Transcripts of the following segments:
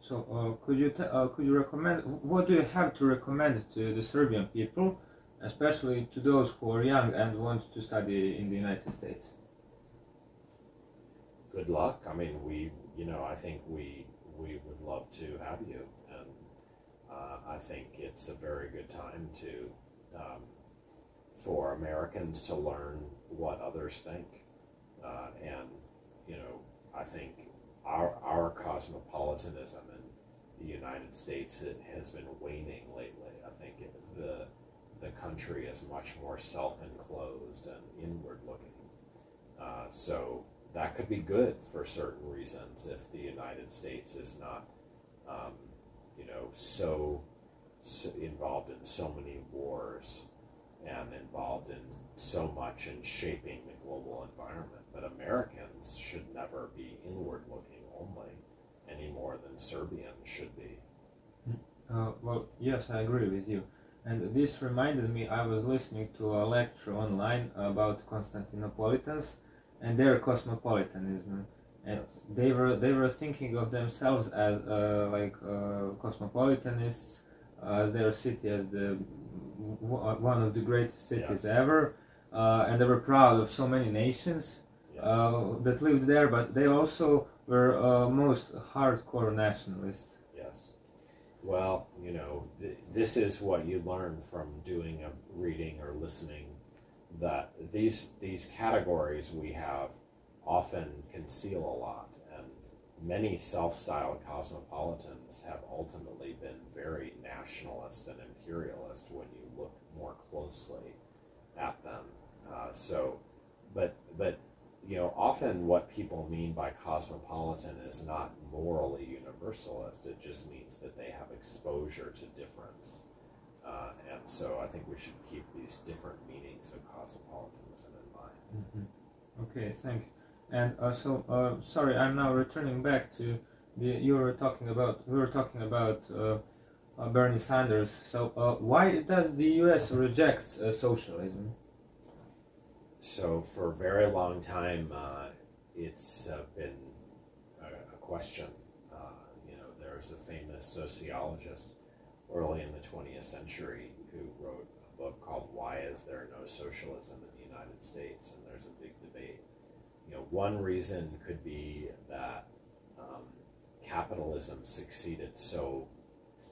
So could you recommend, what do you have to recommend to the Serbian people, especially to those who are young and want to study in the United States? Good luck. I mean, I think we would love to have you, and I think it's a very good time for Americans to learn what others think, and I think our cosmopolitanism in the United States, it has been waning lately. I think the country is much more self-enclosed and inward-looking. So that could be good for certain reasons if the United States is not, so involved in so many wars and involved in so much in shaping the global environment. But Americans should never be inward-looking only, any more than Serbians should be. Well, yes, I agree with you. And this reminded me, I was listening to a lecture online about Constantinopolitans and their cosmopolitanism, and Yes. they were thinking of themselves as cosmopolitanists, their city as one of the greatest cities Yes. ever, and they were proud of so many nations Yes. that lived there, but they also were most hardcore nationalists. Yes. Well, this is what you learn from doing a reading or listening, that these categories we have often conceal a lot, and many self-styled cosmopolitans have ultimately been very nationalist and imperialist when you look more closely at them. But often what people mean by cosmopolitan is not morally universalist. It just means that they have exposure to difference. And so I think we should keep these different meanings of cosmopolitanism in mind. Mm-hmm. Okay, thank you. And sorry, I'm now returning back to we were talking about Bernie Sanders. So why does the U.S. reject socialism? So for a very long time, it's been a question. There's a famous sociologist early in the 20th century who wrote a book called "Why Is There No Socialism in the United States?" And there's a big debate. One reason could be that capitalism succeeded so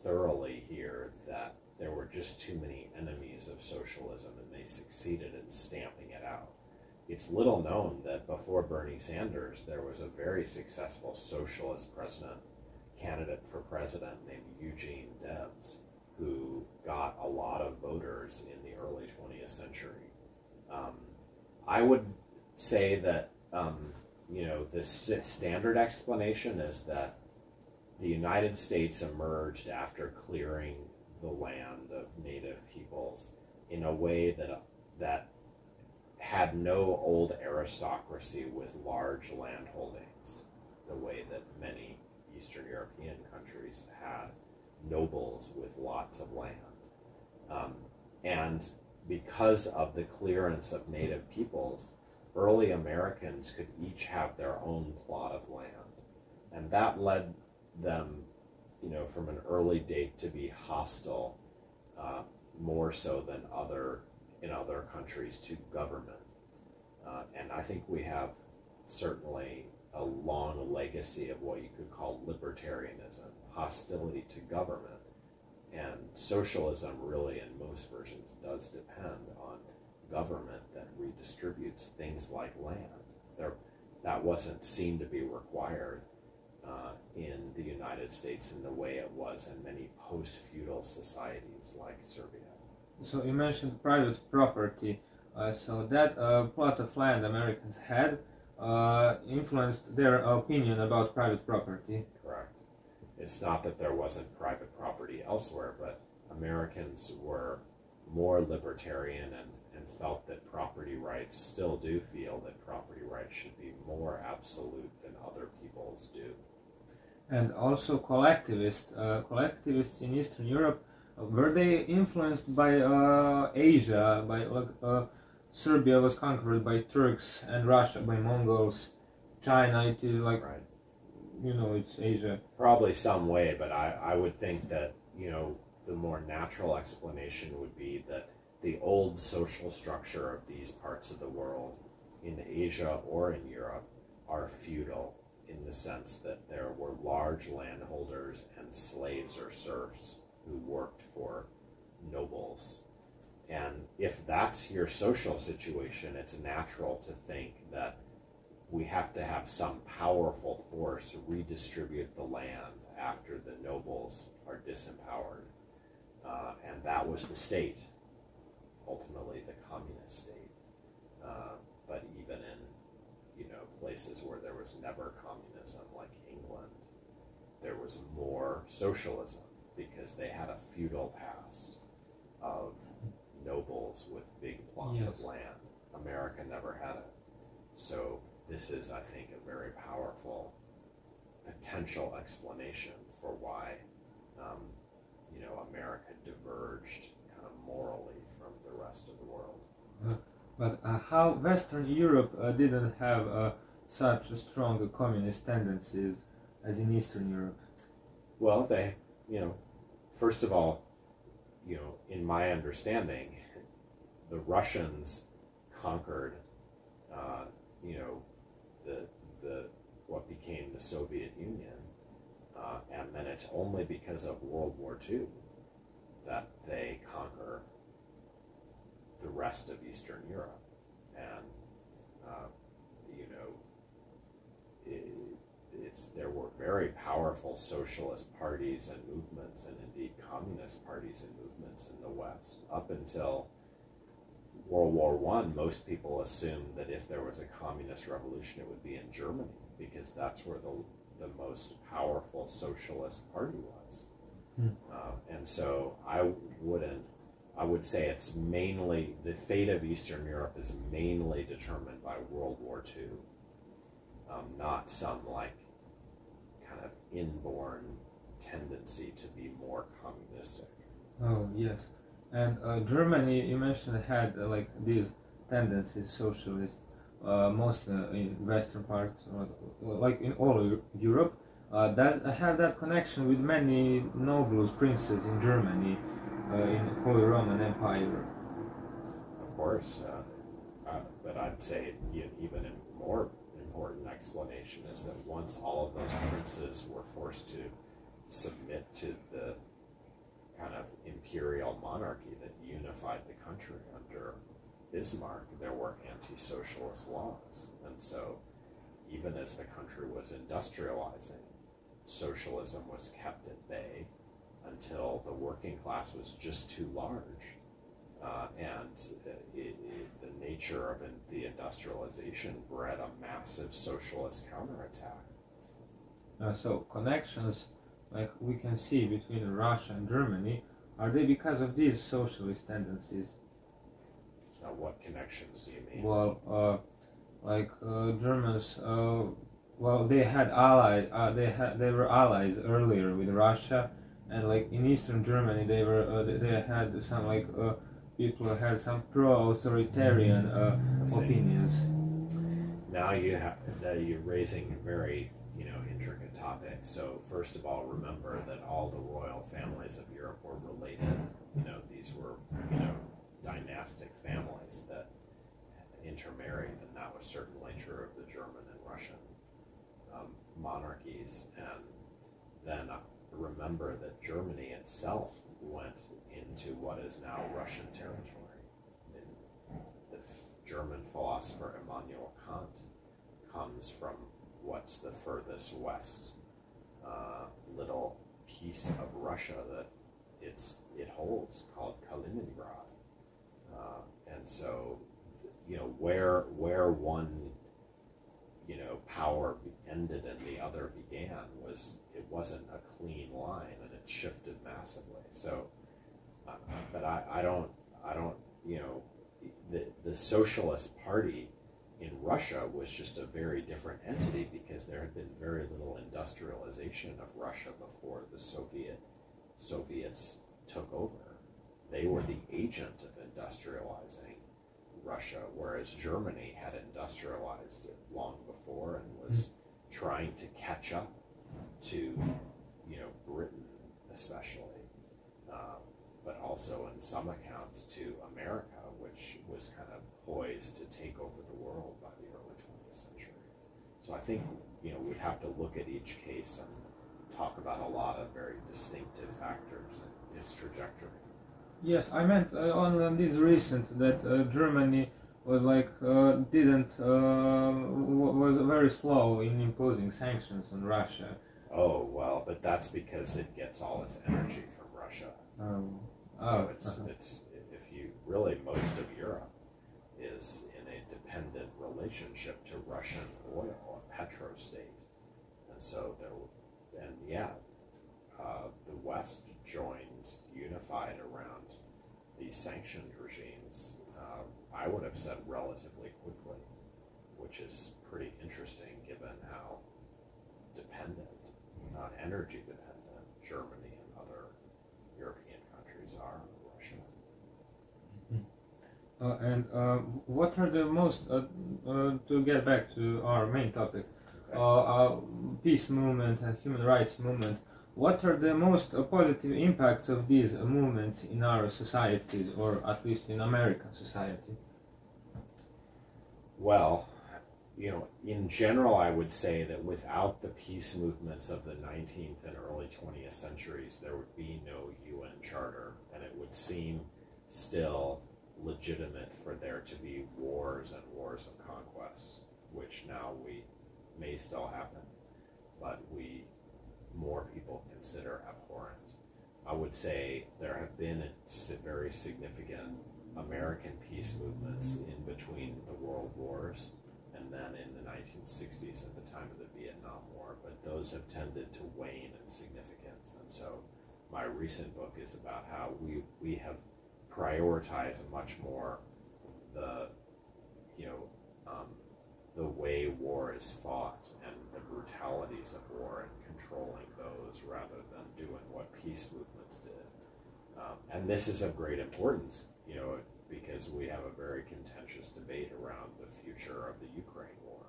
thoroughly here that there were just too many enemies of socialism, and they succeeded in stamping it out. It's little known that before Bernie Sanders, there was a very successful socialist candidate for president named Eugene Debs, who got a lot of voters in the early 20th century. I would say that the standard explanation is that the United States emerged after clearing the land of native peoples in a way that had no old aristocracy with large land holdings, the way that many Eastern European countries had nobles with lots of land. And because of the clearance of native peoples, early Americans could each have their own plot of land. And that led them, from an early date to be hostile, more so than in other countries, to government. And I think we have certainly a long legacy of what you could call libertarianism, hostility to government. And socialism really, in most versions, does depend on government that redistributes things like land. That wasn't seen to be required in the United States in the way it was in many post-feudal societies like Serbia. So you mentioned private property. So that plot of land Americans had influenced their opinion about private property. Correct. It's not that there wasn't private property elsewhere, but Americans were more libertarian and felt that property rights, still do feel that property rights should be more absolute than other people's do. And also collectivists in Eastern Europe, were they influenced by Asia? By Serbia was conquered by Turks and Russia by Mongols. China, it is like Right. you know, it's Asia. Probably some way, but I would think that, you know, the more natural explanation would be that the old social structure of these parts of the world in Asia or in Europe are feudal, in the sense that there were large landholders and slaves or serfs who worked for nobles. And if that's your social situation, it's natural to think that we have to have some powerful force redistribute the land after the nobles are disempowered. And that was the state, ultimately the communist state. But even in, you know, places where there was never communism, like England, there was more socialism because they had a feudal past of nobles with big plots of land. America never had it. So this is, I think, a very powerful potential explanation for why, you know, America diverged kind of morally from the rest of the world. But how Western Europe didn't have such strong communist tendencies as in Eastern Europe? Well, they, you know, first of all, you know, in my understanding, the Russians conquered, you know, the what became the Soviet Union, and then it's only because of World War II that they conquer the rest of Eastern Europe. And you know, there were very powerful socialist parties and movements, and indeed communist parties and movements in the West. Up until World War I, most people assumed that if there was a communist revolution, it would be in Germany, because that's where the most powerful socialist party was. And so I would say it's mainly, the fate of Eastern Europe is mainly determined by World War II, not some like kind of inborn tendency to be more communistic. Oh, yes. And Germany, you mentioned, had like these tendencies, socialist, mostly in western parts, like in all Europe. Does have that connection with many nobles, princes in Germany, in Holy Roman Empire? Of course, but I'd say even a more important explanation is that once all of those princes were forced to submit to the kind of imperial monarchy that unified the country under Bismarck, there were anti-socialist laws. And so even as the country was industrializing, socialism was kept at bay until the working class was just too large. And the nature of the industrialization bred a massive socialist counterattack. So connections, like we can see between Russia and Germany, are they because of these socialist tendencies? Now, what connections do you mean? Well, Germans, well, they had allied, they were allies earlier with Russia, and like in Eastern Germany, they had some like people who had some pro-authoritarian opinions. Now you're raising a very intricate topic. So first of all, remember that all the royal families of Europe were related. These were dynastic families that intermarried, and that was certainly true of the German and Russian monarchies. And then remember that Germany itself went into what is now Russian territory. The German philosopher Immanuel Kant comes from what's the furthest west little piece of Russia that it holds, called Kaliningrad. And so, where one power ended and the other began it wasn't a clean line, and it shifted massively. So, but I don't the Socialist Party in Russia was just a very different entity, because there had been very little industrialization of Russia before the Soviets took over. They were the agent of industrializing Russia, whereas Germany had industrialized it long before and was trying to catch up to, you know, Britain especially, but also in some accounts to America, which was kind of poised to take over the world by the early 20th century. So I think, you know, we have to look at each case and talk about a lot of very distinctive factors in its trajectory. Yes, I meant on this recent that Germany was like was very slow in imposing sanctions on Russia. Oh well, but that's because it gets all its energy from Russia. It's if you really, most of Europe is in a dependent relationship to Russian oil, a petrostate, and so the West joined, unified around these sanctioned regimes. I would have said relatively quickly, which is pretty interesting given how dependent, energy dependent, Germany and other European countries are on Russia. And what are the most, to get back to our main topic, peace movement and human rights movement, what are the most positive impacts of these movements in our societies, or at least in American society? Well, you know, in general, I would say that without the peace movements of the 19th and early 20th centuries, there would be no UN Charter, and it would seem still legitimate for there to be wars and wars of conquest, which now we may still happen, but more people consider abhorrent. I would say there have been very significant American peace movements in between the world wars and then in the 1960s at the time of the Vietnam War, but those have tended to wane in significance. And so my recent book is about how we have prioritized much more the way war is fought and the brutalities of war and controlling those rather than doing what peace movements did. And this is of great importance, you know, because we have a very contentious debate around the future of the Ukraine war.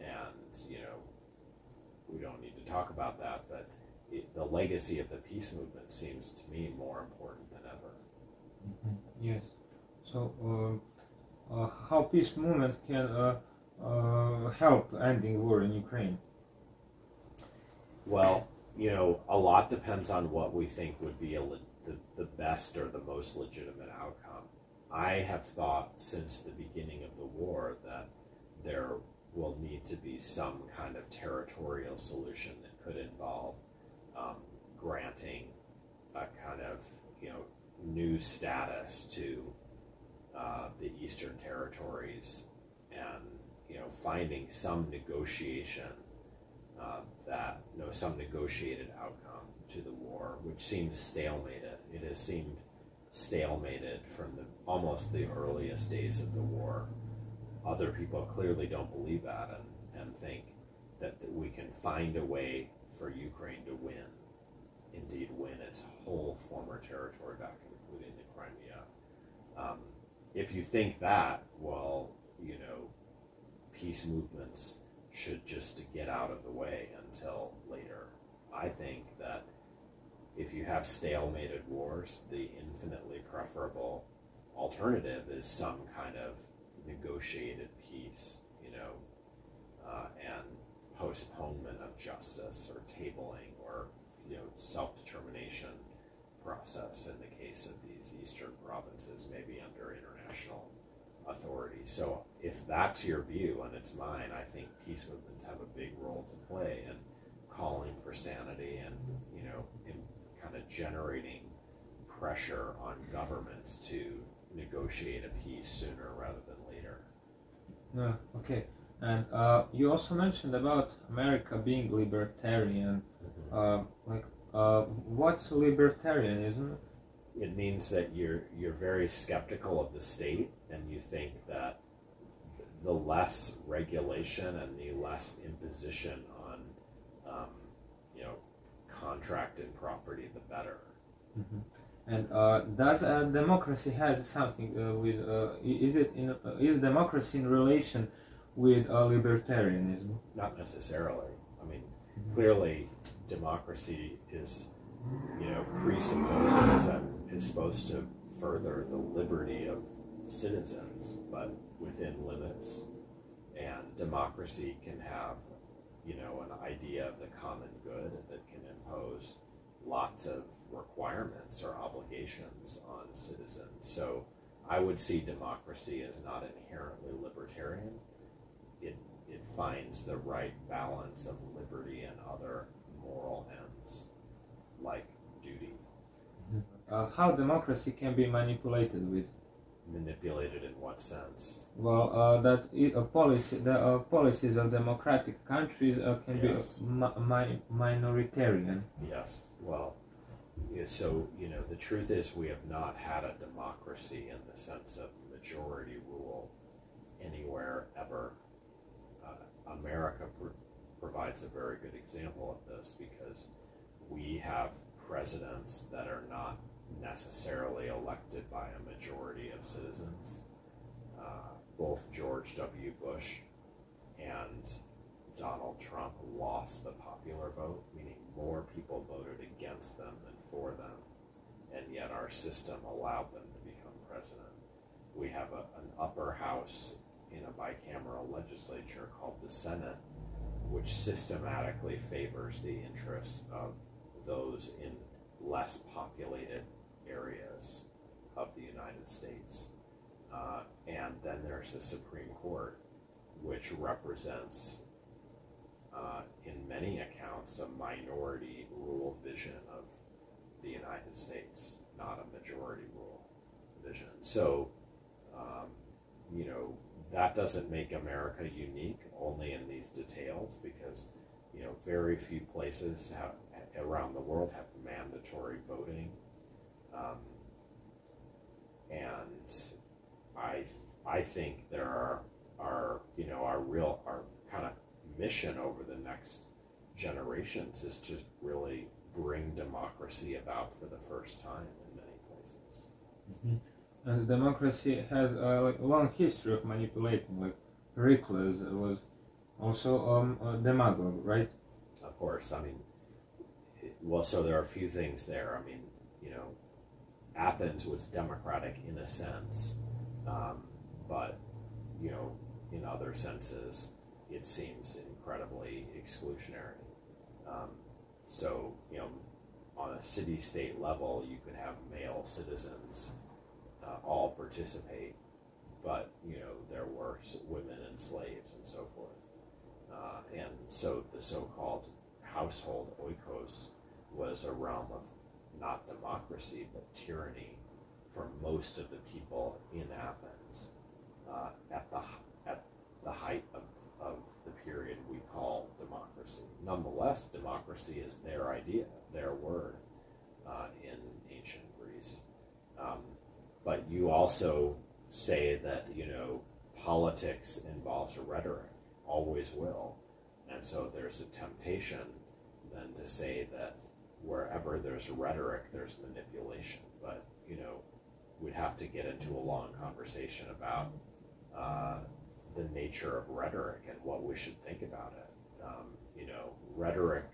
And, you know, we don't need to talk about that, but the legacy of the peace movement seems to me more important than ever. Mm-hmm. Yes. So, how peace movement can help ending war in Ukraine? Well, you know, a lot depends on what we think would be the best or the most legitimate outcome. I have thought since the beginning of the war that there will need to be some kind of territorial solution that could involve granting a kind of, you know, new status to the Eastern Territories, and, you know, finding some negotiation some negotiated outcome to the war, which seems stalemated. It has seemed stalemated from almost the earliest days of the war. Other people clearly don't believe that and think that we can find a way for Ukraine to indeed win its whole former territory back, including the Crimea. If you think that, well, you know, peace movements should just get out of the way until later. I think that if you have stalemated wars, the infinitely preferable alternative is some kind of negotiated peace, you know, and postponement of justice or tabling or, you know, self-determination process in the case of these eastern provinces, maybe under international authority. So if that's your view and it's mine, I think peace movements have a big role to play in calling for sanity and, you know, in kind of generating pressure on governments to negotiate a peace sooner rather than later. Okay. And you also mentioned about America being libertarian. What's libertarianism? It means that you're very skeptical of the state, and you think that the less regulation and the less imposition on, you know, contracted property, the better. Mm-hmm. And does democracy has something with? Is democracy in relation with libertarianism? Not necessarily. I mean, Clearly, democracy is, presupposes and is supposed to further the liberty of citizens, but within limits. And democracy can have, an idea of the common good that can impose lots of requirements or obligations on citizens. So I would see democracy as not inherently libertarian. It finds the right balance of liberty and other moral ends, like duty. How democracy can be manipulated with? Manipulated in what sense? Well, the policies of democratic countries can Yes. be minoritarian. Yes. Well, so, the truth is we have not had a democracy in the sense of majority rule anywhere ever. America provides a very good example of this because we have presidents that are not necessarily elected by a majority of citizens. Both George W. Bush and Donald Trump lost the popular vote, meaning more people voted against them than for them, and yet our system allowed them to become president. We have an upper house in a bicameral legislature called the Senate, which systematically favors the interests of those in less populated areas of the United States. And then there's the Supreme Court, which represents, in many accounts, a minority rule vision of the United States, not a majority rule vision. So, that doesn't make America unique only in these details because, very few places around the world have mandatory voting. And I think there our kind of mission over the next generations is to really bring democracy about for the first time in many places. Mm-hmm. And democracy has a long history of manipulating. Like Pericles was also a demagogue, right? Of course, so there are a few things there. Athens was democratic in a sense, but in other senses, it seems incredibly exclusionary. So on a city-state level, you could have male citizens all participate, but there were women and slaves and so forth. And so the so-called household oikos was a realm of not democracy but tyranny for most of the people in Athens at the height of the period we call democracy. Nonetheless, democracy is their idea, their word in ancient Greece. But you also say that, politics involves rhetoric, always will. And so there's a temptation then to say that wherever there's rhetoric, there's manipulation. But, we'd have to get into a long conversation about the nature of rhetoric and what we should think about it. Rhetoric,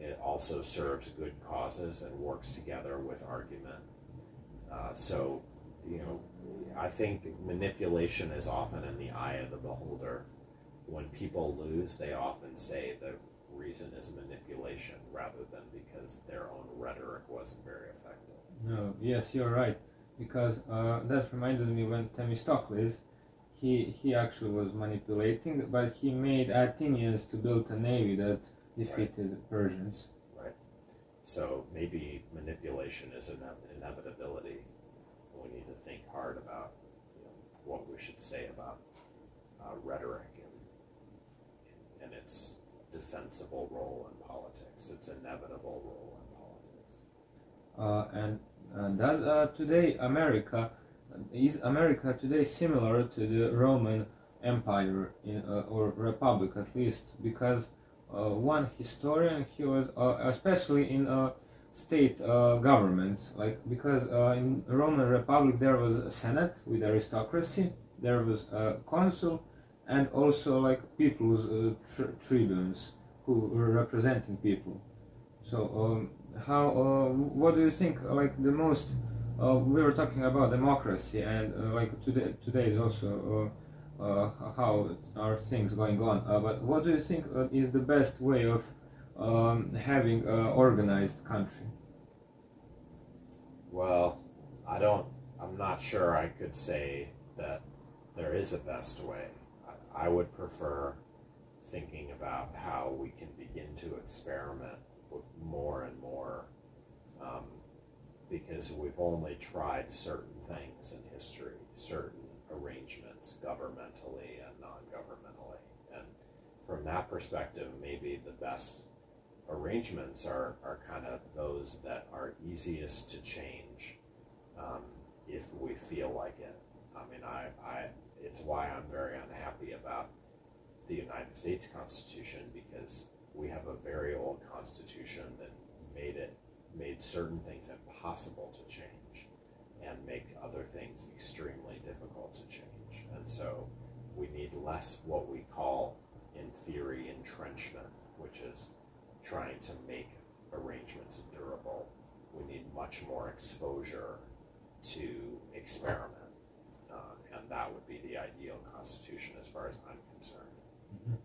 it also serves good causes and works together with argument. So, I think manipulation is often in the eye of the beholder. When people lose, they often say the reason is manipulation rather than because their own rhetoric wasn't very effective. No, yes, you're right. Because that reminded me when Themistocles, he actually was manipulating, but he made Athenians to build a navy that defeated the Persians. Right. So maybe manipulation is an inevitability. We need to think hard about what we should say about rhetoric and its defensible role in politics, its inevitable role in politics. Is America today similar to the Roman Empire or Republic at least? Because one historian, he was especially in state governments, because in Roman Republic there was a Senate with aristocracy, there was a consul, and also people's tribunes. who are representing people. So what do you think, like the most, we were talking about democracy, and like today is also how are things going on, but what do you think is the best way of having an organized country? Well, I'm not sure I could say that there is a best way. I would prefer thinking about how we can begin to experiment with more and more, because we've only tried certain things in history, certain arrangements governmentally and non-governmentally. And from that perspective, maybe the best arrangements are kind of those that are easiest to change if we feel like it. I mean, it's why I'm very unhappy about the United States Constitution, because we have a very old Constitution that made certain things impossible to change and make other things extremely difficult to change. And so we need less what we call, in theory, entrenchment, which is trying to make arrangements durable. We need much more exposure to experiment. And that would be the ideal constitution as far as I'm concerned. Mm-hmm.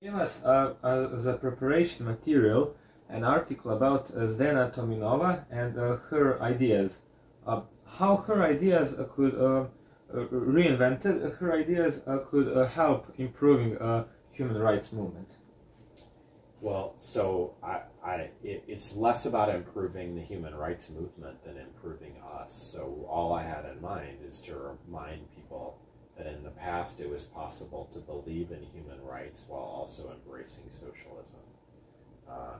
Give us as a preparation material an article about Zdena Tominova and her ideas. How her ideas could reinvented her ideas could help improving human rights movement. Well, so it's less about improving the human rights movement than improving us. So all I had in mind is to remind people that in the past it was possible to believe in human rights while also embracing socialism.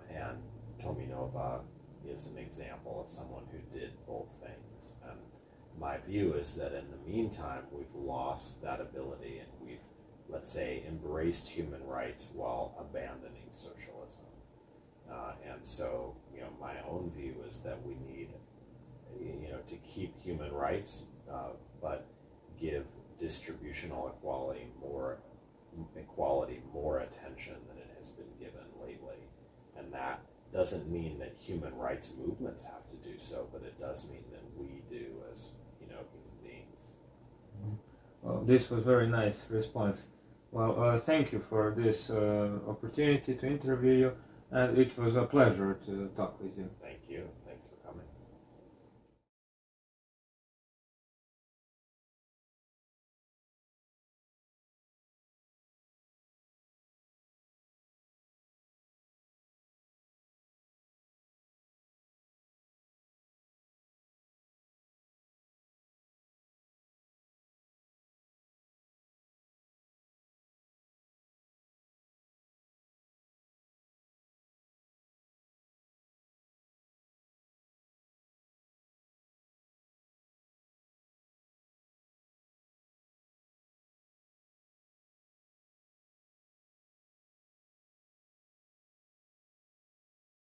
And Tominova is an example of someone who did both things. And my view is that in the meantime, we've lost that ability, and we've, let's say, embraced human rights while abandoning socialism. And so, my own view is that we need, to keep human rights, but give distributional equality more attention than it has been given lately. And that doesn't mean that human rights movements have to do so, but it does mean that we do as, human beings. Well, this was very nice response. Well, thank you for this opportunity to interview you, and it was a pleasure to talk with you. Thank you.